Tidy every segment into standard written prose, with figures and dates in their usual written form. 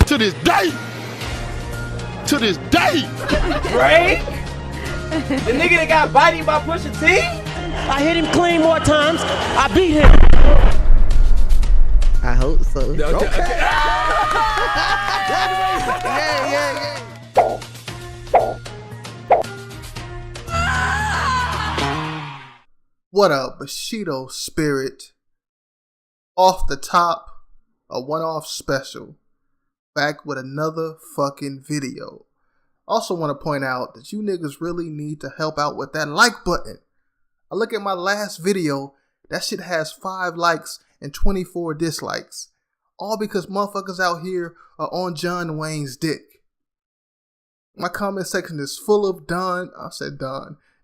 To this day. Drake? The nigga that got bodied by Pusha T? I hit him clean more times. I beat him. I hope so. Okay. Yeah. What up, Bushido Spirit? Off the top, a one-off special. Back with another fucking video. Also want to point out that you niggas really need to help out with that like button. I look at my last video, that shit has 5 likes and 24 dislikes. All because motherfuckers out here are on John Wayne's dick. My comment section is full of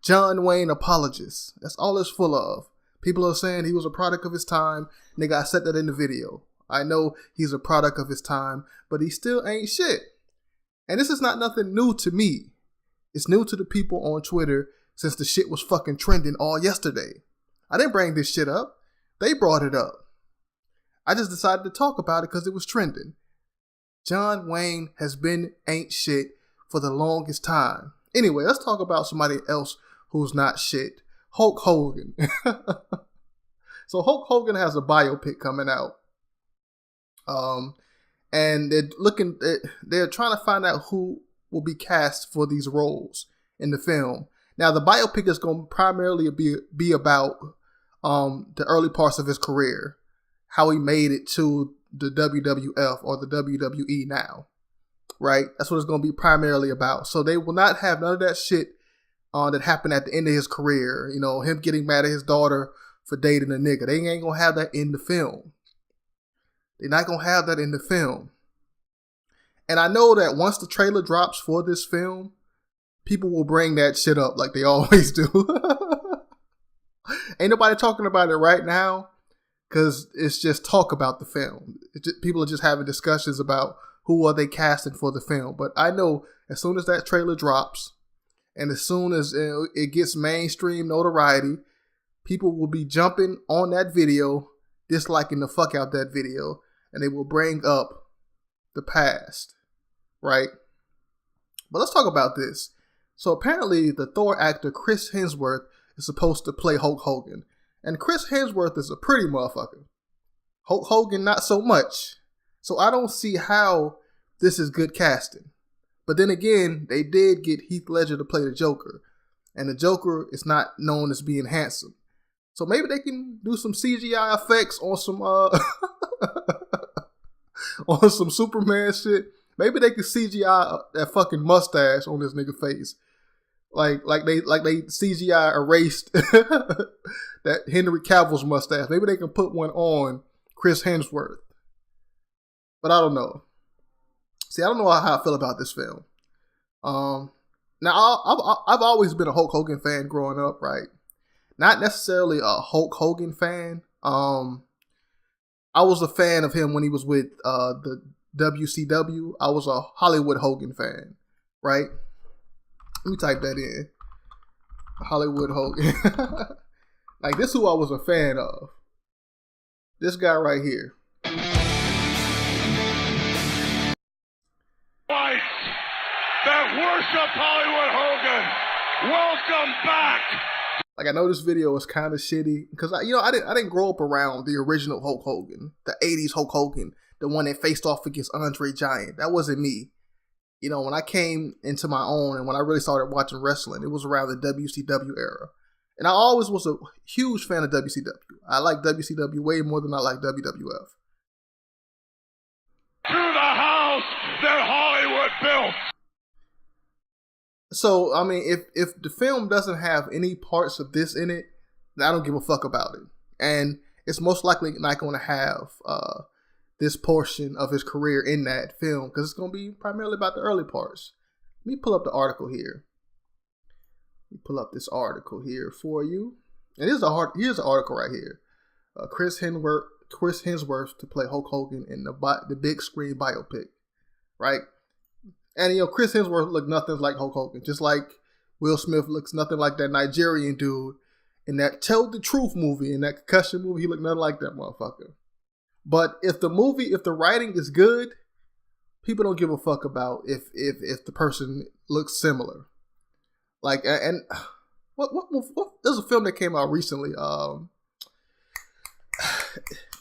John Wayne apologists. That's all it's full of. People are saying he was a product of his time. Nigga, I said that in the video. I know he's a product of his time, but he still ain't shit. And this is not nothing new to me. It's new to the people on Twitter since the shit was fucking trending all yesterday. I didn't bring this shit up. They brought it up. I just decided to talk about it because it was trending. John Wayne has been ain't shit for the longest time. Anyway, let's talk about somebody else who's not shit. Hulk Hogan. So Hulk Hogan has a biopic coming out. And they're trying to find out who will be cast for these roles in the film. Now, the biopic is going to primarily be about the early parts of his career, how he made it to the WWF or the WWE now, right? That's what it's going to be primarily about. So they will not have none of that shit that happened at the end of his career. You know, him getting mad at his daughter for dating a nigga. They ain't going to have that in the film. They're not going to have that in the film. And I know that once the trailer drops for this film, people will bring that shit up like they always do. Ain't nobody talking about it right now because it's just talk about the film. People are just having discussions about who are they casting for the film. But I know as soon as that trailer drops and as soon as it gets mainstream notoriety, people will be jumping on that video, disliking the fuck out that video, and they will bring up the past, right? But let's talk about this. So apparently the Thor actor Chris Hemsworth is supposed to play Hulk Hogan. And Chris Hemsworth is a pretty motherfucker. Hulk Hogan, not so much. So I don't see how this is good casting. But then again, they did get Heath Ledger to play the Joker. And the Joker is not known as being handsome. So maybe they can do some CGI effects on some on some Superman shit. Maybe they could CGI that fucking mustache on this nigga face. Like they CGI erased that Henry Cavill's mustache. Maybe they can put one on Chris Hemsworth. But I don't know. See, I don't know how I feel about this film. Now I've always been a Hulk Hogan fan growing up, right? Not necessarily a Hulk Hogan fan. I was a fan of him when he was with the WCW. I was a Hollywood Hogan fan, right? Let me type that in. Hollywood Hogan. Like, this is who I was a fan of. This guy right here. Whites that worship Hollywood Hogan, welcome back. Like, I know this video is kind of shitty because I didn't grow up around the original Hulk Hogan, the 80s Hulk Hogan, the one that faced off against Andre Giant. That wasn't me. You know, when I came into my own and when I really started watching wrestling, it was around the WCW era. And I always was a huge fan of WCW. I like WCW way more than I like WWF. To the house that Hollywood built. So, I mean, if the film doesn't have any parts of this in it, then I don't give a fuck about it. And it's most likely not going to have this portion of his career in that film because it's going to be primarily about the early parts. Let me pull up the article here. Let me pull up this article here for you. And here's the article right here. Chris Hemsworth to play Hulk Hogan in the big screen biopic, right? And, you know, Chris Hemsworth looked nothing like Hulk Hogan, just like Will Smith looks nothing like that Nigerian dude in that Tell the Truth movie, in that concussion movie. He looked nothing like that motherfucker. But if the writing is good, people don't give a fuck about if the person looks similar. Like, and what there's a film that came out recently.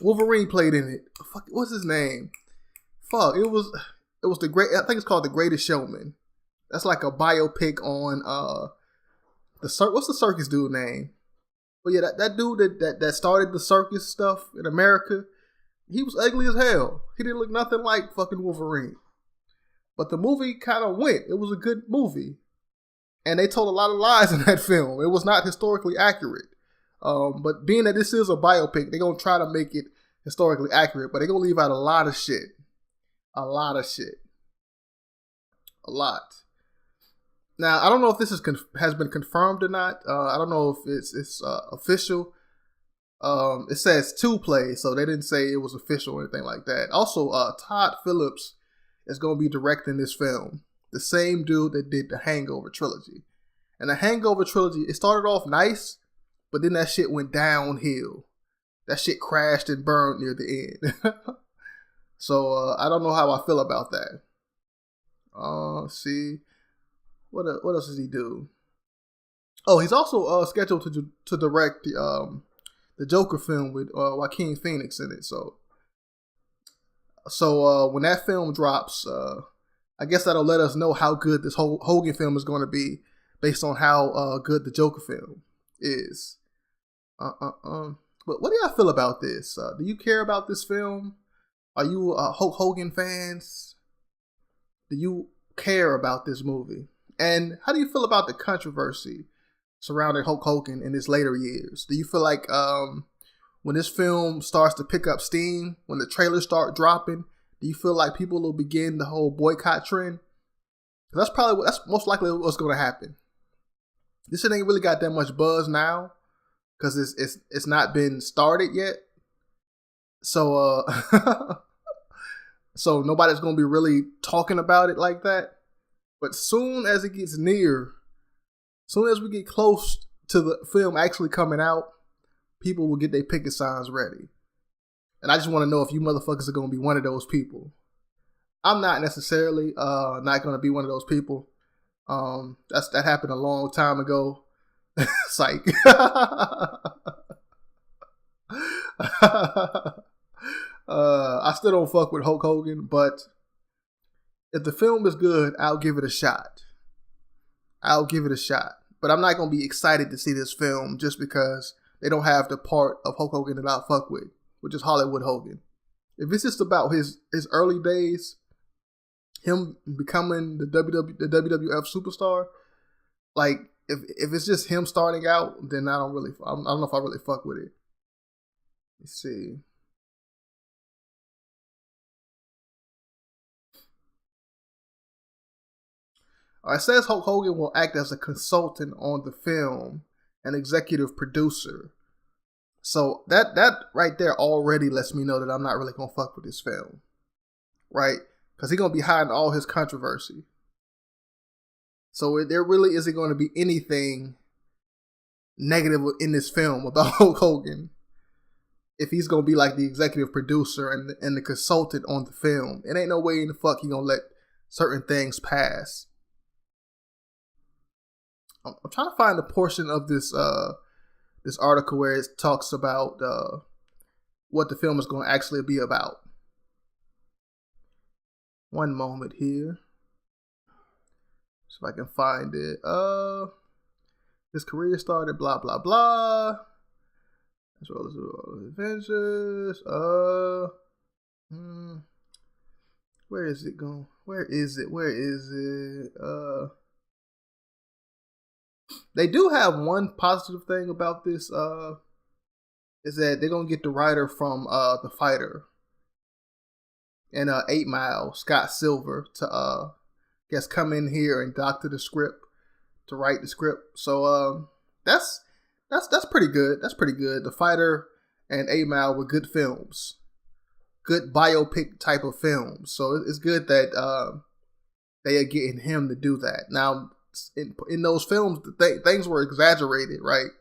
Wolverine played in it. Fuck, what's his name? Fuck, it was the great. I think it's called The Greatest Showman. That's like a biopic on what's the circus dude name? But yeah, that dude that started the circus stuff in America, he was ugly as hell. He didn't look nothing like fucking Wolverine. But the movie kind of went. It was a good movie. And they told a lot of lies in that film. It was not historically accurate. But being that this is a biopic, they're going to try to make it historically accurate. But they're going to leave out a lot of shit. A lot of shit. A lot. Now, I don't know if this has been confirmed or not. I don't know if it's official. It says to play, so they didn't say it was official or anything like that. Also, Todd Phillips is going to be directing this film. The same dude that did the Hangover trilogy. And the Hangover trilogy, it started off nice, but then that shit went downhill. That shit crashed and burned near the end. So, I don't know how I feel about that. See. What else does he do? Oh, he's also scheduled to direct the Joker film with Joaquin Phoenix in it. So when that film drops, I guess that'll let us know how good this whole Hogan film is going to be based on how good the Joker film is. But what do y'all feel about this? Do you care about this film? Are you Hulk Hogan fans? Do you care about this movie? And how do you feel about the controversy surrounding Hulk Hogan in his later years? Do you feel like when this film starts to pick up steam, when the trailers start dropping, do you feel like people will begin the whole boycott trend? That's most likely what's going to happen. This shit ain't really got that much buzz now because it's not been started yet. So so nobody's going to be really talking about it like that. But soon as it gets near, soon as we get close to the film actually coming out, people will get their picket signs ready. And I just want to know if you motherfuckers are going to be one of those people. I'm not necessarily not going to be one of those people. That happened a long time ago. Psych. I still don't fuck with Hulk Hogan, but if the film is good, I'll give it a shot. But I'm not going to be excited to see this film just because they don't have the part of Hulk Hogan that I fuck with, which is Hollywood Hogan. If it's just about his early days, him becoming the WWF superstar, like if it's just him starting out, then I don't know if I really fuck with it. Let's see. It says Hulk Hogan will act as a consultant on the film, an executive producer. So that right there already lets me know that I'm not really going to fuck with this film. Right? Because he's going to be hiding all his controversy. So there really isn't going to be anything negative in this film about Hulk Hogan if he's going to be like the executive producer and the consultant on the film. It ain't no way in the fuck he going to let certain things pass. I'm trying to find a portion of this article where it talks about what the film is going to actually be about. One moment here. So I can find it. His career started blah blah blah. As well as adventures. Where is it going? Where is it? They do have one positive thing about this, is that they're going to get the writer from The Fighter and 8 Mile, Scott Silver, to come in here and doctor the script, to write the script. So that's pretty good. That's pretty good. The Fighter and 8 Mile were good films, good biopic type of films. So it's good that they are getting him to do that. Now, in those films, things were exaggerated, right?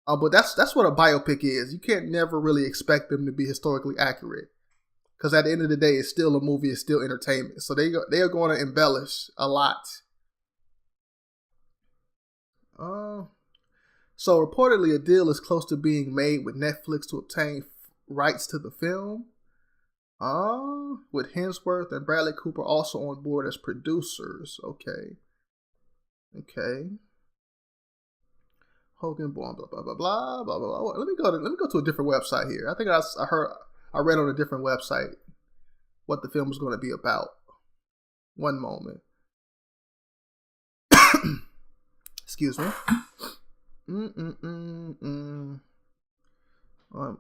But that's what a biopic is. You can't never really expect them to be historically accurate. Because at the end of the day, it's still a movie, it's still entertainment. So they are going to embellish a lot. So reportedly, a deal is close to being made with Netflix to obtain rights to the film. With Hemsworth and Bradley Cooper also on board as producers. Okay. Hogan born, blah blah blah blah blah blah. Let me go to a different website here. I think I read on a different website what the film was going to be about. One moment. Excuse me.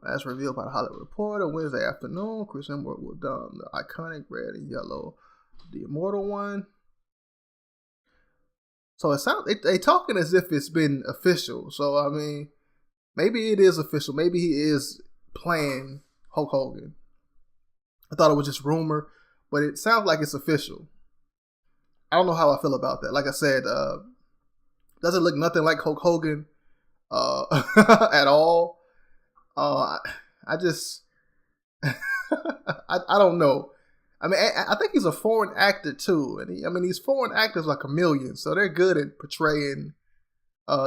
As revealed by the Hollywood Reporter, Wednesday afternoon, Chris Hemsworth will don the iconic red and yellow, the immortal one. So it sounds they talking as if it's been official. So I mean, maybe it is official. Maybe he is playing Hulk Hogan. I thought it was just rumor, but it sounds like it's official. I don't know how I feel about that. Like I said, doesn't look nothing like Hulk Hogan at all. I just I don't know. I mean, I think he's a foreign actor too, and these foreign actors are chameleons, so they're good at portraying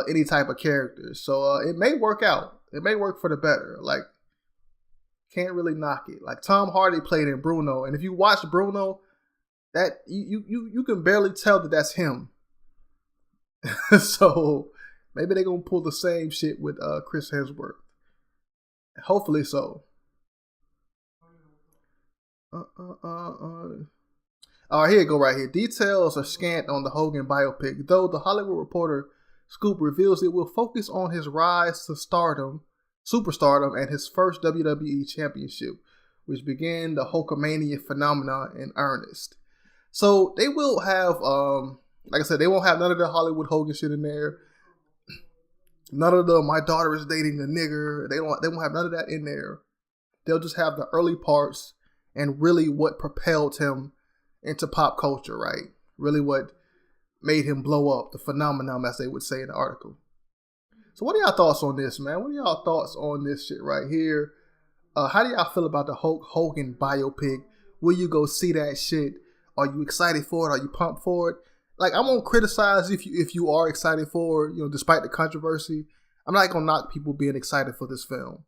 any type of character. So it may work out. It may work for the better. Like, can't really knock it. Like Tom Hardy played in Bruno, and if you watch Bruno, that you can barely tell that that's him. So maybe they're gonna pull the same shit with Chris Hemsworth. Hopefully so. All right, here you go right here. Details are scant on the Hogan biopic, though the Hollywood Reporter scoop reveals it will focus on his rise to superstardom, and his first WWE championship, which began the Hulkamania phenomenon in earnest. So they will have, like I said, they won't have none of the Hollywood Hogan shit in there. None of the my daughter is dating a nigger. They won't have none of that in there. They'll just have the early parts and really what propelled him into pop culture, right? Really what made him blow up, the phenomenon, as they would say in the article. So what are y'all thoughts on this, man? What are y'all thoughts on this shit right here? How do y'all feel about the Hulk Hogan biopic? Will you go see that shit? Are you excited for it? Are you pumped for it? Like, I won't criticize if you are excited for it, despite the controversy. I'm not gonna knock people being excited for this film.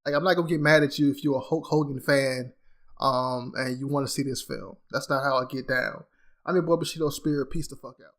Like, I'm not gonna get mad at you if you're a Hulk Hogan fan, and you want to see this film. That's not how I get down. I'm your boy Bushido Spirit. Peace the fuck out.